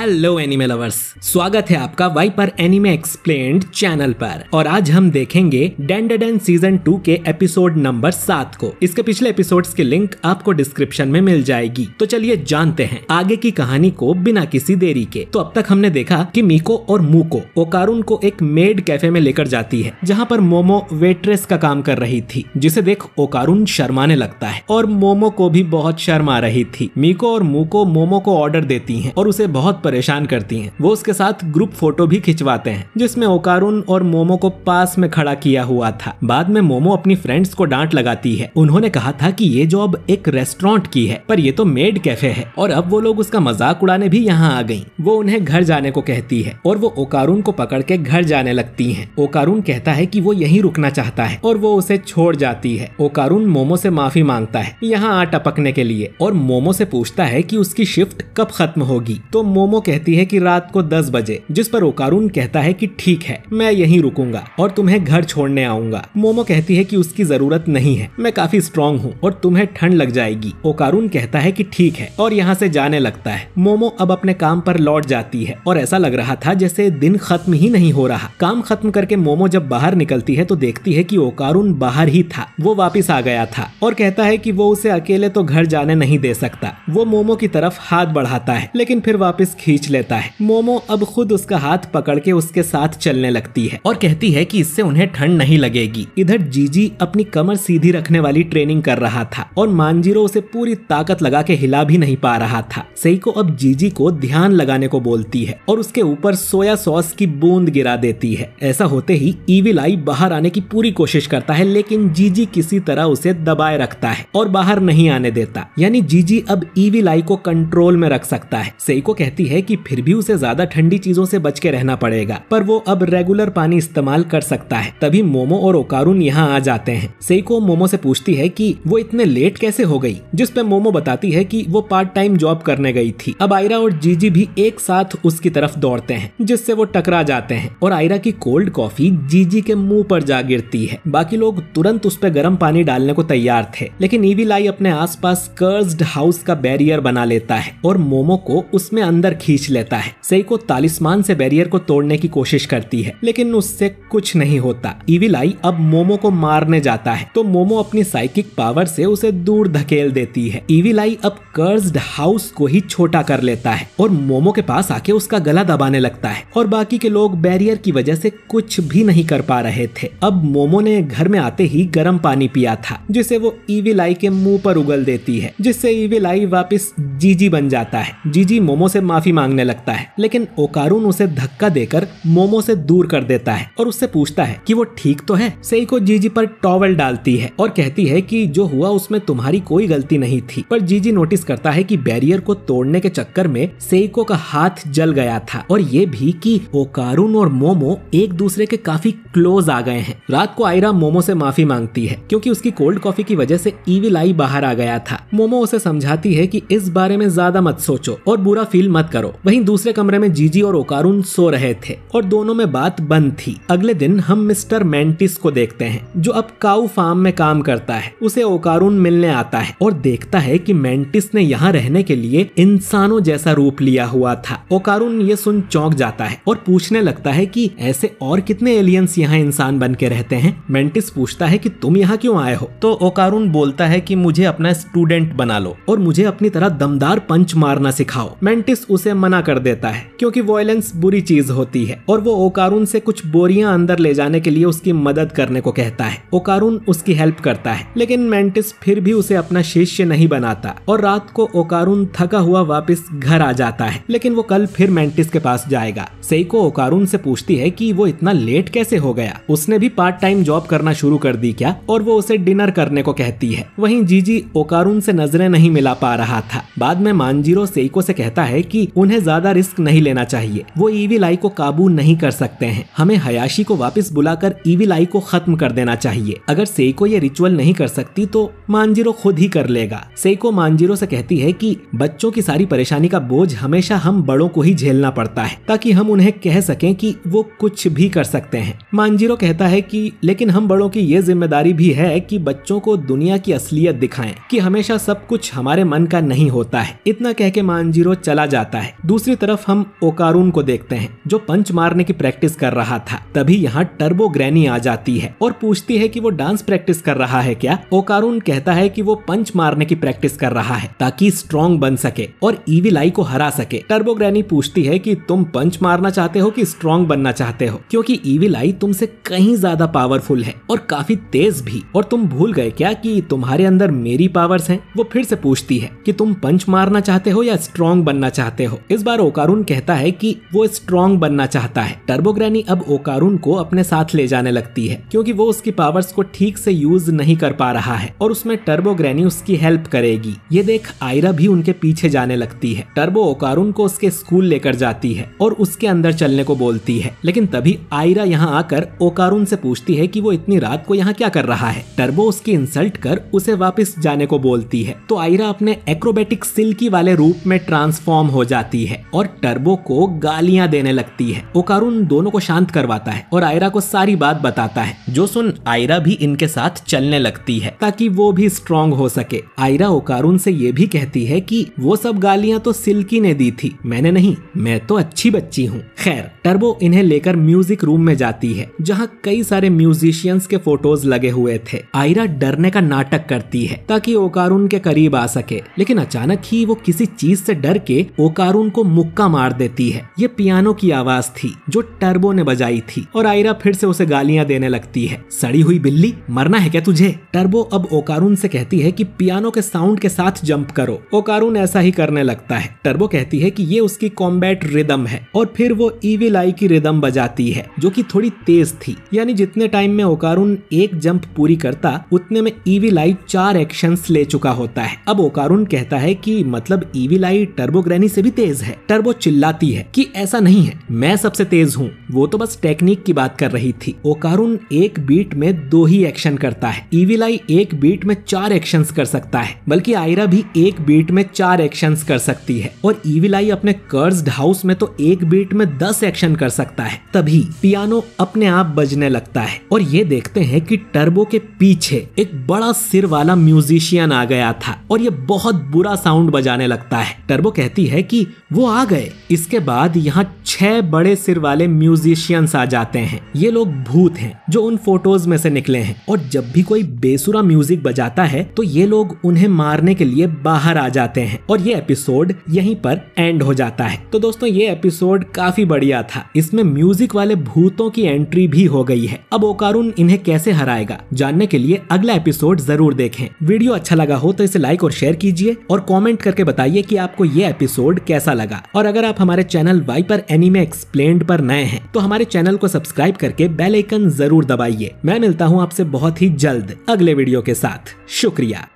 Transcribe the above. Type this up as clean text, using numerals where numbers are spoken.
Hello anime lovers, स्वागत है आपका वाइपर एनिमे एक्सप्लेन्ड चैनल पर। और आज हम देखेंगे डेंडेडन सीजन 2 के एपिसोड नंबर 7 को। इसके पिछले एपिसोड्स की लिंक आपको डिस्क्रिप्शन में मिल जाएगी। तो चलिए जानते हैं आगे की कहानी को बिना किसी देरी के। तो अब तक हमने देखा कि मीको और मूको ओकारुन को एक मेड कैफे में लेकर जाती है, जहाँ पर मोमो वेट्रेस का काम कर रही थी, जिसे देख ओकारुन शर्माने लगता है और मोमो को भी बहुत शर्म आ रही थी। मीको और मूको मोमो को ऑर्डर देती हैं और उसे बहुत परेशान करती हैं। वो उसके साथ ग्रुप फोटो भी खिंचवाते हैं, जिसमें ओकारुन और मोमो को पास में खड़ा किया हुआ था। बाद में मोमो अपनी फ्रेंड्स को डांट लगाती है। उन्होंने कहा था कि ये जॉब एक रेस्टोरेंट की है, पर ये तो मेड कैफे है, और अब वो लोग उसका मजाक उड़ाने भी यहाँ आ गयी। वो उन्हें घर जाने को कहती है और वो ओकारुन को पकड़ के घर जाने लगती है। ओकारुन कहता है कि वो यहीं रुकना चाहता है और वो उसे छोड़ जाती है। ओकारुन मोमो से माफी मांगता है यहाँ आ टपकने के लिए, और मोमो से पूछता है कि उसकी शिफ्ट कब खत्म होगी। तो मोमो कहती है कि रात को 10 बजे, जिस पर ओकारुन कहता है कि ठीक है, मैं यहीं रुकूंगा और तुम्हें घर छोड़ने आऊंगा। मोमो कहती है कि उसकी जरूरत नहीं है, मैं काफी स्ट्रॉन्ग हूँ और तुम्हें ठंड लग जाएगी। ओकारुन कहता है कि ठीक है और यहाँ से जाने लगता है। मोमो अब अपने काम पर लौट जाती है और ऐसा लग रहा था जैसे दिन खत्म ही नहीं हो रहा। काम खत्म करके मोमो जब बाहर निकलती है तो देखती है कि ओकारुन बाहर ही था। वो वापिस आ गया था और कहता है कि वो उसे अकेले तो घर जाने नहीं दे सकता। वो मोमो की तरफ हाथ बढ़ाता है, लेकिन फिर वापस खींच लेता है। मोमो अब खुद उसका हाथ पकड़ के उसके साथ चलने लगती है और कहती है कि इससे उन्हें ठंड नहीं लगेगी। इधर जीजी अपनी कमर सीधी रखने वाली ट्रेनिंग कर रहा था और मांजिरो उसे पूरी ताकत लगा के हिला भी नहीं पा रहा था। सेइको अब जीजी को ध्यान लगाने को बोलती है और उसके ऊपर सोया सॉस की बूंद गिरा देती है। ऐसा होते ही इविल आई बाहर आने की पूरी कोशिश करता है, लेकिन जीजी किसी तरह उसे दबाए रखता है और बाहर नहीं आने देता। यानी जीजी अब इविल आई को कंट्रोल में रख सकता है। सेइको कहती है कि फिर भी उसे ज्यादा ठंडी चीजों से बच के रहना पड़ेगा, पर वो अब रेगुलर पानी इस्तेमाल कर सकता है। तभी मोमो और ओकारुन यहाँ आ जाते हैं। सेइको मोमो से पूछती है कि वो इतने लेट कैसे हो गई, जिस पे मोमो बताती है कि वो पार्ट टाइम जॉब करने गई थी। अब आयरा और जीजी भी एक साथ उसकी तरफ दौड़ते हैं, जिससे वो टकरा जाते हैं और आयरा की कोल्ड कॉफी जीजी के मुंह पर जा गिरती है। बाकी लोग तुरंत उस पे गर्म पानी डालने को तैयार थे, लेकिन इविल आई अपने आसपास कर्स्ड हाउस का बैरियर बना लेता है और मोमो को उसमें अंदर खींच लेता है। सेइको तालिस्मान से बैरियर को तोड़ने की कोशिश करती है, लेकिन उससे कुछ नहीं होता। इविल आई अब मोमो को मारने जाता है, तो मोमो अपनी साइकिक पावर से उसे दूर धकेल देती है। इविल आई अब कर्स्ड हाउस को ही छोटा कर लेता है और मोमो के पास आके उसका गला दबाने लगता है, और बाकी के लोग बैरियर की वजह से कुछ भी नहीं कर पा रहे थे। अब मोमो ने घर में आते ही गर्म पानी पिया था, जिसे वो इविल आई के मुंह पर उगल देती है, जिससे इविल आई वापस जीजी बन जाता है। जीजी मोमो से माफी मांगने लगता है, लेकिन ओकारुन उसे धक्का देकर मोमो से दूर कर देता है और उससे पूछता है कि वो ठीक तो है। सेइको जीजी पर टॉवल डालती है और कहती है कि जो हुआ उसमें तुम्हारी कोई गलती नहीं थी। पर जीजी नोटिस करता है कि बैरियर को तोड़ने के चक्कर में सेइको का हाथ जल गया था, और ये भी कि ओकारुन और मोमो एक दूसरे के काफी क्लोज आ गए हैं। रात को आयरा मोमो से माफी मांगती है क्योंकि उसकी कोल्ड कॉफी की वजह से इविल आई बाहर आ गया था। मोमो उसे समझाती है कि इस बारे में ज्यादा मत सोचो और बुरा फील मत करो। वहीं दूसरे कमरे में जीजी और ओकारुन सो रहे थे और दोनों में बात बंद थी। अगले दिन हम मिस्टर मेंटिस को देखते हैं, जो अब काऊ फार्म में काम करता है। उसे ओकारुन मिलने आता है और देखता है कि मेंटिस ने यहाँ रहने के लिए इंसानों जैसा रूप लिया हुआ था। ओकारुन ये सुन चौंक जाता है और पूछने लगता है कि ऐसे और कितने एलियंस यहाँ इंसान बन के रहते हैं। मेंटिस पूछता है कि तुम यहाँ क्यों आए हो, तो ओकारुन बोलता है कि मुझे अपना स्टूडेंट बना लो और मुझे अपनी तरह दमदार पंच मारना सिखाओ। मेंटिस उसे मना कर देता है क्योंकि वॉयलेंस बुरी चीज होती है, और वो ओकारुन से कुछ बोरियां अंदर ले जाने के लिए उसकी मदद करने को कहता है। ओकारुन उसकी हेल्प करता है, लेकिन मेंटिस फिर भी उसे अपना शिष्य नहीं बनाता, और रात को ओकारुन थका हुआ वापस घर आ जाता है, लेकिन वो कल फिर मेंटिस के पास जाएगा। सेइको ओकारुन से पूछती है कि वो इतना लेट कैसे हो गया, उसने भी पार्ट टाइम जॉब करना शुरू कर दी क्या, और वो उसे डिनर करने को कहती है। वहीं जीजी ओकारुन से नजरें नहीं मिला पा रहा था। बाद में मांजिरो सेइको से कहता है कि उन्हें ज्यादा रिस्क नहीं लेना चाहिए, वो इविल आई को काबू नहीं कर सकते हैं। हमें हयाशी को वापस बुलाकर इविल आई को खत्म कर देना चाहिए। अगर सेइको ये रिचुअल नहीं कर सकती तो मांजिरो खुद ही कर लेगा। सेइको मांजिरो से कहती है कि बच्चों की सारी परेशानी का बोझ हमेशा हम बड़ों को ही झेलना पड़ता है, ताकि हम उन्हें कह सकें कि वो कुछ भी कर सकते हैं। मांजिरो कहता है कि लेकिन हम बड़ों की ये जिम्मेदारी भी है कि बच्चों को दुनिया की असलियत दिखाएं, कि हमेशा सब कुछ हमारे मन का नहीं होता है। इतना कह के मांजिरो चला जाता है है। दूसरी तरफ हम ओकारून को देखते हैं जो पंच मारने की प्रैक्टिस कर रहा था। तभी यहाँ टर्बो ग्रैनी आ जाती है और पूछती है कि वो डांस प्रैक्टिस कर रहा है क्या। ओकारून कहता है कि वो पंच मारने की प्रैक्टिस कर रहा है ताकि स्ट्रॉन्ग बन सके और ईविल आई को हरा सके। टर्बो ग्रैनी पूछती है कि तुम पंच मारना चाहते हो कि स्ट्रॉन्ग बनना चाहते हो, क्योंकि ईविल आई तुमसे कहीं ज्यादा पावरफुल है और काफी तेज भी, और तुम भूल गए क्या कि तुम्हारे अंदर मेरी पावर्स हैं। वो फिर से पूछती है कि तुम पंच मारना चाहते हो या स्ट्रॉन्ग बनना चाहते हो। इस बार ओकारून कहता है कि वो स्ट्रॉन्ग बनना चाहता है। टर्बो ग्रैनी अब ओकारून को अपने साथ ले जाने लगती है क्योंकि वो उसकी पावर्स को ठीक से यूज नहीं कर पा रहा है और उसमें टर्बो ग्रैनी उसकी हेल्प करेगी। ये देख आयरा भी उनके पीछे जाने लगती है। टर्बो ओकारून को उसके स्कूल लेकर जाती है और उसके अंदर चलने को बोलती है, लेकिन तभी आयरा यहाँ आकर ओकारून से पूछती है कि वो इतनी रात को यहाँ क्या कर रहा है। टर्बो उसकी इंसल्ट कर उसे वापस जाने को बोलती है तो आयरा अपने एक्रोबेटिक सिल्की वाले रूप में ट्रांसफॉर्म हो जाती है और टर्बो को गालियां देने लगती है। ओकारून दोनों को शांत करवाता है और आयरा को सारी बात बताता है, जो सुन आयरा भी इनके साथ चलने लगती है ताकि वो भी स्ट्रॉन्ग हो सके। आयरा ओकारून से ये भी कहती है कि वो सब गालियां तो सिल्की ने दी थी, मैंने नहीं, मैं तो अच्छी बच्ची हूँ। खैर टर्बो इन्हें लेकर म्यूजिक रूम में जाती है जहाँ कई सारे म्यूजिशियंस के फोटोज लगे हुए थे। आयरा डरने का नाटक करती है ताकि ओकारून के करीब आ सके, लेकिन अचानक ही वो किसी चीज से डर के ओकारून को मुक्का मार देती है। ये पियानो की आवाज थी जो टर्बो ने बजाई थी और आयरा फिर से उसे गालियां देने लगती है। सड़ी हुई बिल्ली, मरना है क्या तुझे? टर्बो अब ओकारून से कहती है कि पियानो के साउंड के साथ जंप करो। ओकारून ऐसा ही करने लगता है। टर्बो कहती है कि ये उसकी कॉम्बैट रिदम है और फिर वो ईविल आई की रिदम बजाती है जो कि थोड़ी तेज थी, यानी जितने टाइम में ओकारून एक जंप पूरी करता उतने में ईविल आई 4 एक्शंस ले चुका होता है। अब ओकारून कहता है कि मतलब ईविल आई टर्बो ग्रैनी से भी तेज है। टर्बो चिल्लाती है कि ऐसा नहीं है, मैं सबसे तेज हूँ, वो तो बस टेक्निक की बात कर रही थी। ओकारून एक बीट में 2 ही एक्शन करता है, ईविल आई एक बीट में 4 एक्शंस कर सकता है, बल्कि आयरा भी एक बीट में 4 एक्शंस कर सकती है और ईविल आई अपने कर्स्ड हाउस में तो एक बीट में 10 एक्शन कर सकता है। तभी पियानो अपने आप बजने लगता है और ये देखते हैं कि टर्बो के पीछे एक बड़ा सिर वाला म्यूजिशियन आ गया था और ये बहुत बुरा साउंड बजाने लगता है। टर्बो कहती है कि वो आ गए। इसके बाद यहाँ 6 बड़े सिर वाले म्यूजिशियंस आ जाते हैं। ये लोग भूत हैं जो उन फोटोज में से निकले हैं और जब भी कोई बेसुरा म्यूजिक बजाता है तो ये लोग उन्हें मारने के लिए बाहर आ जाते हैं और ये एपिसोड यहीं पर एंड हो जाता है। तो दोस्तों ये एपिसोड काफी बढ़िया था। इसमें म्यूजिक वाले भूतों की एंट्री भी हो गई है। अब ओकारून इन्हें कैसे हराएगा जानने के लिए अगला एपिसोड जरूर देखें। वीडियो अच्छा लगा हो तो इसे लाइक और शेयर कीजिए और कमेंट करके बताइए कि आपको ये एपिसोड कैसा लगा। और अगर आप हमारे चैनल वाइपर एनीमे एक्सप्लेन्ड पर नए हैं तो हमारे चैनल को सब्सक्राइब करके बेल आइकन जरूर दबाइए। मैं मिलता हूँ आपसे बहुत ही जल्द अगले वीडियो के साथ। शुक्रिया।